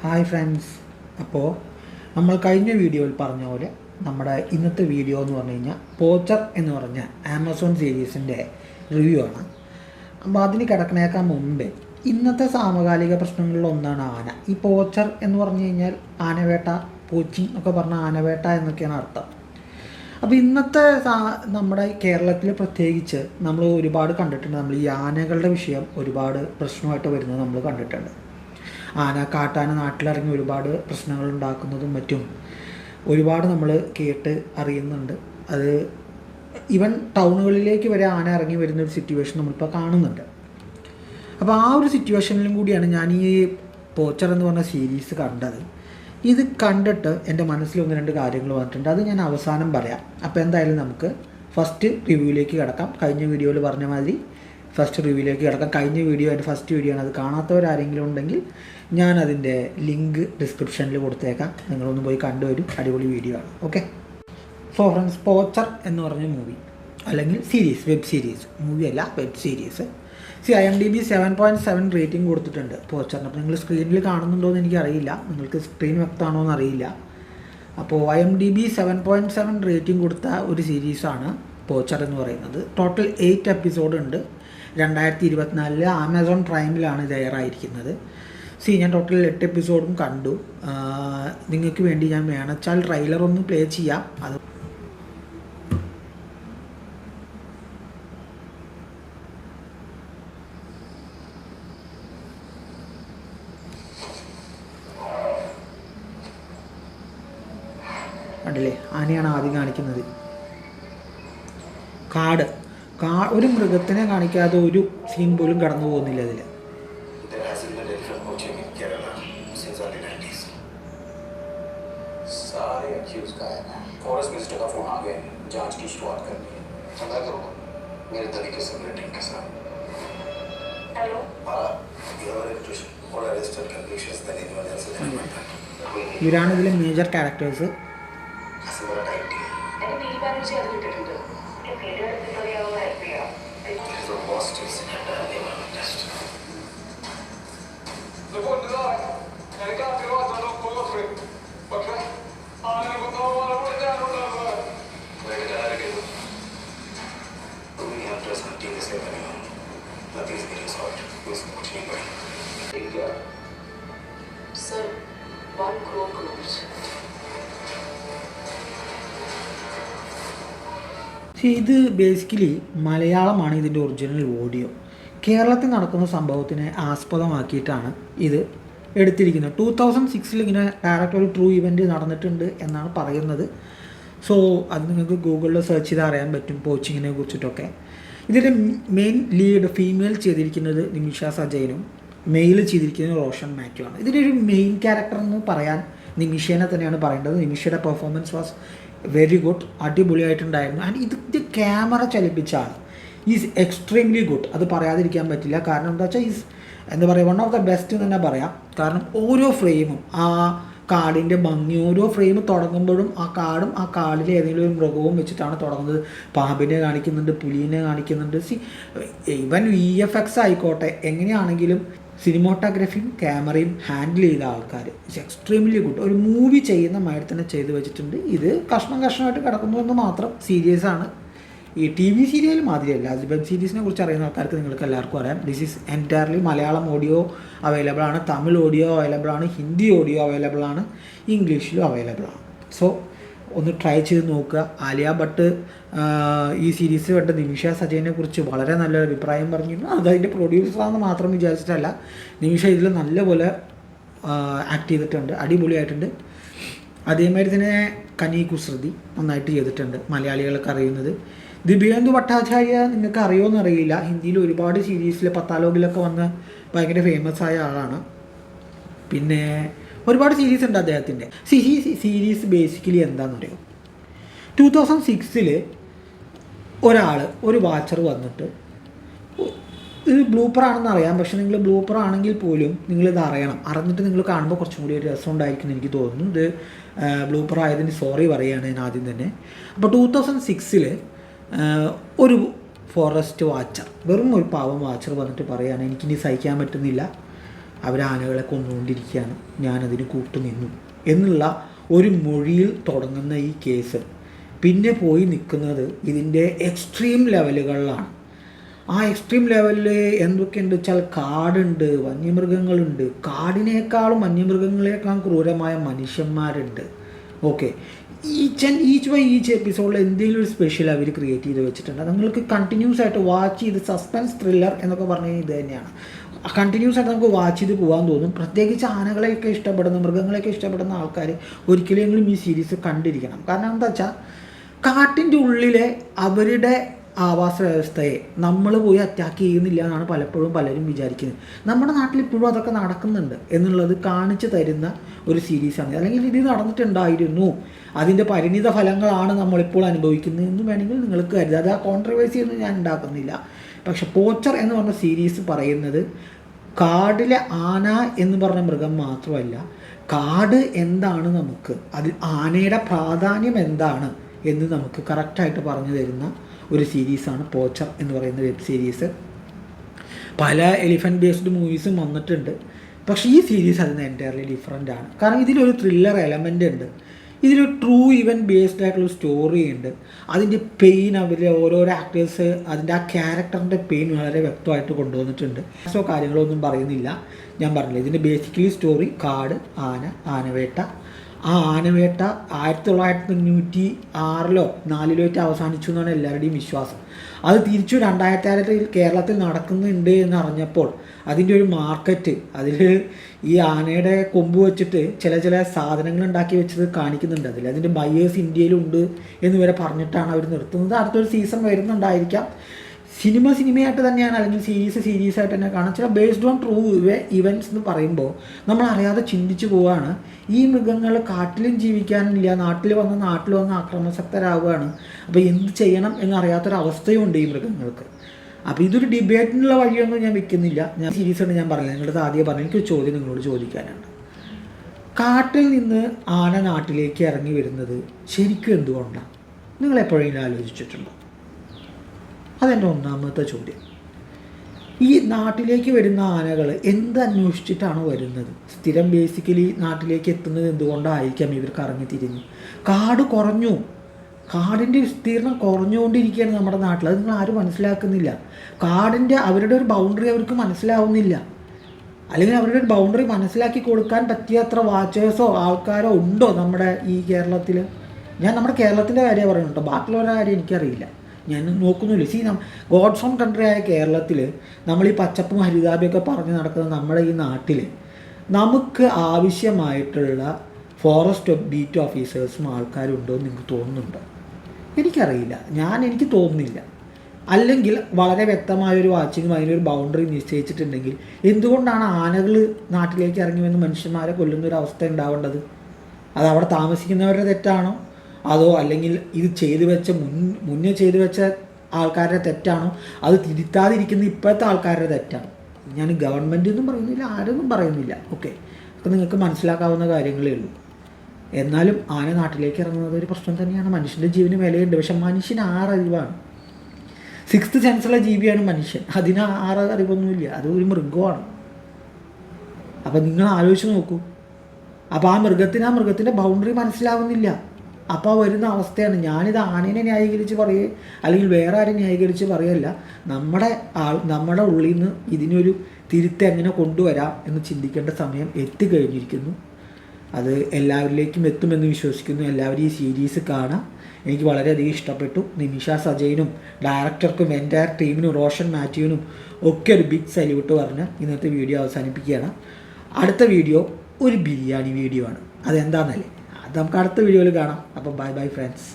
Hi friends. അപ്പോൾ നമ്മൾ കഴിഞ്ഞ വീഡിയോയിൽ പറഞ്ഞ പോലെ നമ്മുടെ ഇന്നത്തെ വീഡിയോ എന്ന് പറഞ്ഞു കഴിഞ്ഞാൽ പോച്ചർ എന്ന് പറഞ്ഞ ആമസോൺ സീരീസിൻ്റെ റിവ്യൂ ആണ്. അപ്പോൾ അതിന് കിടക്കണേക്കാൾ മുമ്പേ ഇന്നത്തെ സമകാലിക പ്രശ്നങ്ങളിൽ ഒന്നാണ് ആന. ഈ പോച്ചർ എന്ന് പറഞ്ഞു കഴിഞ്ഞാൽ ആനവേട്ട, പോച്ചിങ് ഒക്കെ പറഞ്ഞ ആനവേട്ട എന്നൊക്കെയാണ് അർത്ഥം. അപ്പോൾ ഇന്നത്തെ നമ്മുടെ കേരളത്തിൽ പ്രത്യേകിച്ച് നമ്മൾ ഒരുപാട് കണ്ടിട്ടുണ്ട്. നമ്മൾ ഈ ആനകളുടെ വിഷയം ഒരുപാട് പ്രശ്നമായിട്ട് വരുന്നത് നമ്മൾ കണ്ടിട്ടുണ്ട്. കാട്ടാന നാട്ടിലിറങ്ങി ഒരുപാട് പ്രശ്നങ്ങൾ ഉണ്ടാക്കുന്നതും മറ്റും ഒരുപാട് നമ്മൾ കേട്ട് അറിയുന്നുണ്ട്. അത് ഈവൻ ടൗണുകളിലേക്ക് വരെ ആന ഇറങ്ങി വരുന്നൊരു സിറ്റുവേഷൻ നമ്മളിപ്പോൾ കാണുന്നുണ്ട്. അപ്പോൾ ആ ഒരു സിറ്റുവേഷനിലും കൂടിയാണ് ഞാൻ ഈ പോച്ചർ എന്ന് പറഞ്ഞ സീരീസ് കണ്ടത്. ഇത് കണ്ടിട്ട് എൻ്റെ മനസ്സിൽ ഒന്ന് രണ്ട് കാര്യങ്ങൾ വന്നിട്ടുണ്ട്. അത് ഞാൻ അവസാനം പറയാം. അപ്പോൾ എന്തായാലും നമുക്ക് ഫസ്റ്റ് റിവ്യൂയിലേക്ക് കിടക്കാം. കഴിഞ്ഞ വീഡിയോയിൽ പറഞ്ഞ മാതിരി ഫസ്റ്റ് റിവ്യൂയിലേക്ക് കിടക്കാം. കഴിഞ്ഞ വീഡിയോ എൻ്റെ ഫസ്റ്റ് വീഡിയോ ആണ്. അത് കാണാത്തവരാരെങ്കിലും ഉണ്ടെങ്കിൽ ഞാൻ അതിൻ്റെ ലിങ്ക് ഡിസ്ക്രിപ്ഷനിൽ കൊടുത്തേക്കാം. നിങ്ങളൊന്ന് പോയി കണ്ടുവരും. അടിപൊളി വീഡിയോ ആണ്. ഓക്കെ. സോ ഫ്രണ്ട്സ്, പോച്ചർ എന്ന് പറഞ്ഞ മൂവി അല്ലെങ്കിൽ സീരീസ്, വെബ് സീരീസ്, മൂവി അല്ല വെബ് സീരീസ്. IMDb 7.7 റേറ്റിംഗ് കൊടുത്തിട്ടുണ്ട് പോച്ചറിന്. അപ്പോൾ നിങ്ങൾ സ്ക്രീനിൽ കാണുന്നുണ്ടോ എന്ന് എനിക്കറിയില്ല, നിങ്ങൾക്ക് സ്ക്രീൻ വ്യക്തമാണോ എന്ന് അറിയില്ല. അപ്പോൾ IMDb 7.7 റേറ്റിംഗ് കൊടുത്ത ഒരു സീരീസാണ് പോച്ചർ എന്ന് പറയുന്നത്. ടോട്ടൽ 8 എപ്പിസോഡ് ഉണ്ട്. 2024 ആമസോൺ പ്രൈമിലാണ് ഇത് എയറായിരിക്കുന്നത്. ഞാൻ ടോട്ടൽ 8 എപ്പിസോഡും കണ്ടു. നിങ്ങൾക്ക് വേണ്ടി ഞാൻ വേണമെച്ചാൽ ട്രെയിലർ ഒന്ന് പ്ലേ ചെയ്യാം. അത് കണ്ടില്ലേ, ആനയാണ് ആദ്യം കാണിക്കുന്നത്. ഒരു മൃഗത്തിനെ കാണിക്കാതെ ഒരു സീൻ പോലും കടന്നു പോകുന്നില്ല അതിൽ. ഇവരാണ് ഇതിലെ major characters. Sir, 1 crore crores. ഇത് ബേസിക്കലി മലയാളമാണ് ഇതിൻ്റെ ഒറിജിനൽ ഓഡിയോ. കേരളത്തിൽ നടക്കുന്ന സംഭവത്തിനെ ആസ്പദമാക്കിയിട്ടാണ് ഇത് എടുത്തിരിക്കുന്നത്. 2006 ഇങ്ങനെ ഡയറക്റ്റ് ഒരു ട്രൂ ഇവൻറ്റ് നടന്നിട്ടുണ്ട് എന്നാണ് പറയുന്നത്. സോ അത് നിങ്ങൾക്ക് ഗൂഗിളിൽ സെർച്ച് ചെയ്താൽ അറിയാൻ പറ്റും പോച്ചിങ്ങിനെ കുറിച്ചിട്ടൊക്കെ. ഇതിൻ്റെ മെയിൻ ലീഡ് ഫീമെയിൽ ചെയ്തിരിക്കുന്നത് നിമിഷ സജയനും മെയിൽ ചെയ്തിരിക്കുന്നത് റോഷൻ മാത്യു ആണ്. ഇതിൻ്റെ ഒരു മെയിൻ ക്യാരക്ടർ എന്ന് പറയാൻ നിമിഷേനെ തന്നെയാണ് പറയേണ്ടത്. നിമിഷയുടെ പെർഫോമൻസ് വാസ് വെരി ഗുഡ്, അടിപൊളിയായിട്ടുണ്ടായിരുന്നു. ആൻഡ് ഇതിൻ്റെ ക്യാമറ ചലിപ്പിച്ചാണ് ഈസ് എക്സ്ട്രീംലി ഗുഡ്. അത് പറയാതിരിക്കാൻ പറ്റില്ല. കാരണം എന്താ വെച്ചാൽ എന്താ പറയുക, വൺ ഓഫ് ദ ബെസ്റ്റ് എന്ന് തന്നെ പറയാം. കാരണം ഓരോ ഫ്രെയിമും ആ കാടിൻ്റെ ഭംഗി, ഓരോ ഫ്രെയിം തുടങ്ങുമ്പോഴും ആ കാടും ആ കാടിലെ ഏതെങ്കിലും ഒരു മൃഗവും വെച്ചിട്ടാണ് തുടങ്ങുന്നത്. പാമ്പിനെ കാണിക്കുന്നുണ്ട്, പുലിനെ കാണിക്കുന്നുണ്ട്. ഈവൻ VFX ആയിക്കോട്ടെ, എങ്ങനെയാണെങ്കിലും സിനിമോട്ടോഗ്രാഫിയും ക്യാമറയും ഹാൻഡിൽ ചെയ്ത ആൾക്കാർ ഇറ്റ്സ് എക്സ്ട്രീംലി ഗുഡ്. ഒരു മൂവി ചെയ്യുന്ന മാതിരി തന്നെ ചെയ്ത് വെച്ചിട്ടുണ്ട്. ഇത് കഷ്ണമായിട്ട് കിടക്കുന്നു എന്ന് മാത്രം. സീരീസാണ്. ഈ TV സീരിയൽ മാതിരിയല്ല. വെബ് സീരീസിനെ കുറിച്ച് അറിയുന്ന ആൾക്കാർക്ക് നിങ്ങൾക്ക് എല്ലാവർക്കും അറിയാം. This is entirely Malayalam audio available ആണ്, തമിഴ് ഓഡിയോ അവൈലബിൾ ആണ്, ഹിന്ദി ഓഡിയോ അവൈലബിൾ ആണ്, ഇംഗ്ലീഷിലും അവൈലബിൾ ആണ്. സോ ഒന്ന് ട്രൈ ചെയ്ത് നോക്കുക. ആലിയ ഭട്ട് ഈ സീരീസ് കണ്ട നിമിഷ സജയനെ കുറിച്ച് വളരെ നല്ലൊരു അഭിപ്രായം പറഞ്ഞിരുന്നു. അതതിൻ്റെ പ്രൊഡ്യൂസറാണെന്ന് മാത്രം വിചാരിച്ചിട്ടല്ല. നിമിഷ ഇതിൽ നല്ലപോലെ ആക്ട് ചെയ്തിട്ടുണ്ട്, അടിപൊളിയായിട്ടുണ്ട്. അതേമാതിരി തന്നെ കനി കുസൃതി നന്നായിട്ട് ചെയ്തിട്ടുണ്ട്, മലയാളികൾക്ക് അറിയുന്നത്. ദിവ്യേന്ദു ഭട്ടാചാര്യ നിങ്ങൾക്ക് അറിയുമോ എന്നറിയില്ല. ഹിന്ദിയിൽ ഒരുപാട് സീരീസിൽ പത്താലോകിലൊക്കെ വന്ന് ഭയങ്കര ഫേമസ് ആയ ആളാണ്. പിന്നെ ഒരുപാട് സീരീസ് ഉണ്ട് അദ്ദേഹത്തിൻ്റെ. സീരീസ് ബേസിക്കലി എന്താണെന്ന് അറിയോ, 2006 ഒരു വാച്ചർ വന്നിട്ട്, ഇത് ബ്ലൂപ്പറാണെന്ന് അറിയാം, പക്ഷെ നിങ്ങൾ ബ്ലൂപ്പർ ആണെങ്കിൽ പോലും നിങ്ങളിത് അറിഞ്ഞിട്ട് നിങ്ങൾ കാണുമ്പോൾ കുറച്ചും കൂടി ഒരു രസം ഉണ്ടായിരിക്കും എനിക്ക് തോന്നുന്നു. ഇത് ബ്ലൂപ്പർ ആയതിന് സോറി പറയുകയാണ് ഞാൻ ആദ്യം തന്നെ. അപ്പോൾ 2006 ഒരു ഫോറസ്റ്റ് വാച്ചർ, വെറും ഒരു പാവം വാച്ചർ വന്നിട്ട് പറയുകയാണ്, എനിക്കിനി സഹിക്കാൻ പറ്റുന്നില്ല, അവർ ആനകളെ കൊന്നുകൊണ്ടിരിക്കുകയാണ്, ഞാനതിന് കൂട്ടുനിന്നു എന്നുള്ള ഒരു മൊഴിയിൽ തുടങ്ങുന്ന ഈ കേസ് പിന്നെ പോയി നിൽക്കുന്നത് ഇതിൻ്റെ എക്സ്ട്രീം ലെവലുകളിലാണ്. ആ എക്സ്ട്രീം ലെവലിൽ എന്തൊക്കെയുണ്ട് വെച്ചാൽ കാടുണ്ട്, വന്യമൃഗങ്ങളുണ്ട്, കാടിനേക്കാളും വന്യമൃഗങ്ങളെക്കാളും ക്രൂരമായ മനുഷ്യന്മാരുണ്ട്. ഓക്കെ, ഈച്ച് എപ്പിസോഡിൽ എന്തെങ്കിലും ഒരു സ്പെഷ്യൽ അവർ ക്രിയേറ്റ് ചെയ്ത് വെച്ചിട്ടുണ്ട്. നിങ്ങൾക്ക് കണ്ടിന്യൂസ് ആയിട്ട് വാച്ച് ചെയ്ത് സസ്പെൻസ് ത്രില്ലർ എന്നൊക്കെ പറഞ്ഞു കഴിഞ്ഞാൽ ഇത് തന്നെയാണ്. കണ്ടിന്യൂസ് ആയിട്ട് നമുക്ക് വാച്ച് ചെയ്ത് പോകാൻ തോന്നും. പ്രത്യേകിച്ച് ആനകളെയൊക്കെ ഇഷ്ടപ്പെടുന്ന, മൃഗങ്ങളെയൊക്കെ ഇഷ്ടപ്പെടുന്ന ആൾക്കാർ ഒരിക്കലെങ്കിലും ഈ സീരീസ് കണ്ടിരിക്കണം. കാരണം എന്താ വെച്ചാൽ കാട്ടിൻ്റെ ഉള്ളിലെ അവരുടെ ആവാസ വ്യവസ്ഥയെ നമ്മൾ പോയി അറ്റാക്ക് ചെയ്യുന്നില്ല എന്നാണ് പലപ്പോഴും പലരും വിചാരിക്കുന്നത്. നമ്മുടെ നാട്ടിൽ ഇപ്പോഴും അതൊക്കെ നടക്കുന്നുണ്ട് എന്നുള്ളത് കാണിച്ചു തരുന്ന ഒരു സീരീസാണ്. അല്ലെങ്കിൽ ഇത് നടന്നിട്ടുണ്ടായിരുന്നു, അതിൻ്റെ പരിണിത ഫലങ്ങളാണ് നമ്മളിപ്പോൾ അനുഭവിക്കുന്നത് എന്ന് വേണമെങ്കിൽ നിങ്ങൾക്ക് കരുതാം. അത് ആ കോൺട്രവേഴ്സി ഒന്നും ഞാൻ ഉണ്ടാക്കുന്നില്ല. പക്ഷെ പോച്ചർ എന്ന് പറഞ്ഞ സീരീസ് പറയുന്നത് കാടിലെ ആന എന്ന് പറഞ്ഞ മൃഗം മാത്രമല്ല, കാട് എന്താണ്, നമുക്ക് അതിൽ ആനയുടെ പ്രാധാന്യം എന്താണ് എന്ന് നമുക്ക് കറക്റ്റായിട്ട് പറഞ്ഞു തരുന്ന ഒരു സീരീസാണ് പോച്ചർ എന്ന് പറയുന്ന വെബ് സീരീസ്. പല എലിഫൻറ്റ് ബേസ്ഡ് മൂവീസും വന്നിട്ടുണ്ട്, പക്ഷേ ഈ സീരീസ് അതിന് എൻറ്റയർലി ഡിഫറെൻ്റ് ആണ്. കാരണം ഇതിലൊരു ത്രില്ലർ എലമെൻ്റ് ഉണ്ട്, ഇതിലൊരു ട്രൂ ഇവൻറ്റ് ബേസ്ഡ് ആയിട്ടുള്ള സ്റ്റോറി ഉണ്ട്. അതിൻ്റെ പെയിൻ അവർ ഓരോരോ ആക്ടേഴ്സ് അതിൻ്റെ ആ ക്യാരക്ടറിൻ്റെ പെയിൻ വളരെ വ്യക്തമായിട്ട് കൊണ്ടുവന്നിട്ടുണ്ട്. സോ കാര്യങ്ങളൊന്നും പറയുന്നില്ല, ഞാൻ പറഞ്ഞില്ല. ഇതിൻ്റെ ബേസിക്കലി സ്റ്റോറി കാട്, ആന, ആനവേട്ട. ആ ആനവേട്ട 1996-4 അവസാനിച്ചു എന്നാണ് എല്ലാവരുടെയും വിശ്വാസം. അത് തിരിച്ചു 2006 കേരളത്തിൽ നടക്കുന്നുണ്ട് എന്ന് അറിഞ്ഞപ്പോൾ അതിൻ്റെ ഒരു മാർക്കറ്റ്, അതിൽ ഈ ആനയുടെ കൊമ്പ് വെച്ചിട്ട് ചില സാധനങ്ങൾ ഉണ്ടാക്കി വെച്ചത് കാണിക്കുന്നുണ്ട്. അതിൻ്റെ ബയേഴ്സ് ഇന്ത്യയിലുണ്ട് എന്ന് വരെ പറഞ്ഞിട്ടാണ് അവർ നിർത്തുന്നത്. അടുത്തൊരു സീസൺ വരുന്നുണ്ടായിരിക്കാം. സിനിമയായിട്ട് തന്നെയാണ്, അല്ലെങ്കിൽ സീരീസായിട്ട് തന്നെ കാണാം. ചില ബേസ്ഡ് ഓൺ ട്രൂ ഇവൻറ്റ്സ് എന്ന് പറയുമ്പോൾ നമ്മൾ അറിയാതെ ചിന്തിച്ചു പോവുകയാണ്, ഈ മൃഗങ്ങൾ കാട്ടിലും ജീവിക്കാനില്ല, നാട്ടിൽ വന്ന് ആക്രമണശക്തരാവുകയാണ്. അപ്പോൾ എന്ത് ചെയ്യണം എന്നറിയാത്തൊരവസ്ഥയുണ്ട് ഈ മൃഗങ്ങൾക്ക്. അപ്പോൾ ഇതൊരു ഡിബേറ്റിനുള്ള വഴിയൊന്നും ഞാൻ വെക്കുന്നില്ല. ഞാൻ സീരീസായിട്ട് ഞാൻ പറഞ്ഞില്ല, നിങ്ങളുടെ ആദ്യം പറഞ്ഞു. എനിക്കൊരു ചോദ്യം നിങ്ങളോട് ചോദിക്കാനാണ്. കാട്ടിൽ നിന്ന് ആന നാട്ടിലേക്ക് ഇറങ്ങി വരുന്നത് ശരിക്കും എന്തുകൊണ്ടാണ്? നിങ്ങൾ എപ്പോഴെങ്കിലും ആലോചിച്ചിട്ടുണ്ടോ? അതെൻ്റെ ഒന്നാമത്തെ ചോദ്യം. ഈ നാട്ടിലേക്ക് വരുന്ന ആനകൾ എന്തന്വേഷിച്ചിട്ടാണ് വരുന്നത്? സ്ഥിരം ബേസിക്കലി നാട്ടിലേക്ക് എത്തുന്നത് എന്തുകൊണ്ടായിരിക്കാം ഇവർക്ക് ഇറങ്ങി തിരിഞ്ഞ്? കാട് കുറഞ്ഞു, കാടിൻ്റെ വിസ്തീർണം കുറഞ്ഞുകൊണ്ടിരിക്കുകയാണ് നമ്മുടെ നാട്ടിൽ. അത് നിങ്ങൾ ആരും മനസ്സിലാക്കുന്നില്ല. അവരുടെ ഒരു ബൗണ്ടറി അവർക്ക് മനസ്സിലാവുന്നില്ല, അല്ലെങ്കിൽ അവരുടെ ഒരു ബൗണ്ടറി മനസ്സിലാക്കി കൊടുക്കാൻ പറ്റിയത്ര വാച്ചേഴ്സോ ആൾക്കാരോ ഉണ്ടോ നമ്മുടെ ഈ കേരളത്തിൽ? ഞാൻ നമ്മുടെ കേരളത്തിൻ്റെ കാര്യം പറയുന്നുണ്ടോ, ബാക്കിയുള്ളവരുടെ കാര്യം എനിക്കറിയില്ല, ഞാൻ നോക്കുന്നില്ല. ഗോഡ്സ് ഓൺ കൺട്രി ആയ കേരളത്തിൽ നമ്മൾ ഈ പച്ചപ്പും ഹരിതാപിയൊക്കെ പറഞ്ഞ് നടക്കുന്ന നമ്മുടെ ഈ നാട്ടിൽ നമുക്ക് ആവശ്യമായിട്ടുള്ള ഫോറസ്റ്റ് ബീറ്റ് ഓഫീസേഴ്സും ആൾക്കാരുണ്ടോ എന്ന് നിങ്ങൾക്ക് തോന്നുന്നുണ്ടോ? എനിക്കറിയില്ല, എനിക്ക് തോന്നുന്നില്ല. അല്ലെങ്കിൽ വളരെ വ്യക്തമായൊരു വാച്ചിങ്ങും അതിനൊരു ബൗണ്ടറി നിശ്ചയിച്ചിട്ടുണ്ടെങ്കിൽ എന്തുകൊണ്ടാണ് ആനകൾ നാട്ടിലേക്ക് ഇറങ്ങി വന്ന് മനുഷ്യന്മാരെ കൊല്ലുന്നൊരവസ്ഥ ഉണ്ടാവേണ്ടത്? അത് അവിടെ താമസിക്കുന്നവരുടെ തെറ്റാണോ, അതോ അല്ലെങ്കിൽ ഇത് മുന്നേ ചെയ്തു വെച്ച ആൾക്കാരുടെ തെറ്റാണോ, അത് തിരുത്താതിരിക്കുന്ന ഇപ്പോഴത്തെ ആൾക്കാരുടെ തെറ്റാണോ? ഞാൻ ഗവൺമെൻറ്റൊന്നും പറയുന്നില്ല, ആരൊന്നും പറയുന്നില്ല. ഓക്കെ, അപ്പോൾ നിങ്ങൾക്ക് മനസ്സിലാക്കാവുന്ന കാര്യങ്ങളേ ഉള്ളൂ. എന്നാലും ആന നാട്ടിലേക്ക് ഇറങ്ങുന്നത് ഒരു പ്രശ്നം തന്നെയാണ്. മനുഷ്യൻ്റെ ജീവന് വിലയുണ്ട്, പക്ഷെ മനുഷ്യന് 6 അറിവാണ്. 6th സെൻസുള്ള ജീവിയാണ് മനുഷ്യൻ. അതിന് 6 അറിവൊന്നുമില്ല, അത് ഒരു മൃഗമാണ്. അപ്പം നിങ്ങൾ ആലോചിച്ച് നോക്കൂ. അപ്പോൾ ആ മൃഗത്തിൻ്റെ ബൗണ്ടറി മനസ്സിലാവുന്നില്ല. അപ്പോൾ വരുന്ന അവസ്ഥയാണ്. ഞാനിത് ആനേനെ ന്യായീകരിച്ച് പറയുക അല്ലെങ്കിൽ വേറെ ആരും ന്യായീകരിച്ച് പറയല്ല, നമ്മുടെ ഉള്ളിൽ നിന്ന് ഇതിനൊരു തിരുത്ത് എങ്ങനെ കൊണ്ടുവരാം എന്ന് ചിന്തിക്കേണ്ട സമയം എത്തിക്കഴിഞ്ഞിരിക്കുന്നു. അത് എല്ലാവരിലേക്കും എത്തുമെന്ന് വിശ്വസിക്കുന്നു. എല്ലാവരും ഈ സീരീസ് കാണാം. എനിക്ക് വളരെയധികം ഇഷ്ടപ്പെട്ടു. നിമിഷ സജയനും ഡയറക്ടർക്കും എൻ്റയർ ടീമിനും റോഷൻ മാത്യുവിനും ഒക്കെ ഒരു ബിഗ് സല്യൂട്ട് പറഞ്ഞ് ഇന്നത്തെ വീഡിയോ അവസാനിപ്പിക്കുകയാണ്. അടുത്ത വീഡിയോ ഒരു ബിരിയാണി വീഡിയോ ആണ്. അതെന്താണെന്നല്ലേ, അത് നമുക്ക് അടുത്ത വീഡിയോയിൽ കാണാം. അപ്പോൾ ബൈ ഫ്രണ്ട്സ്.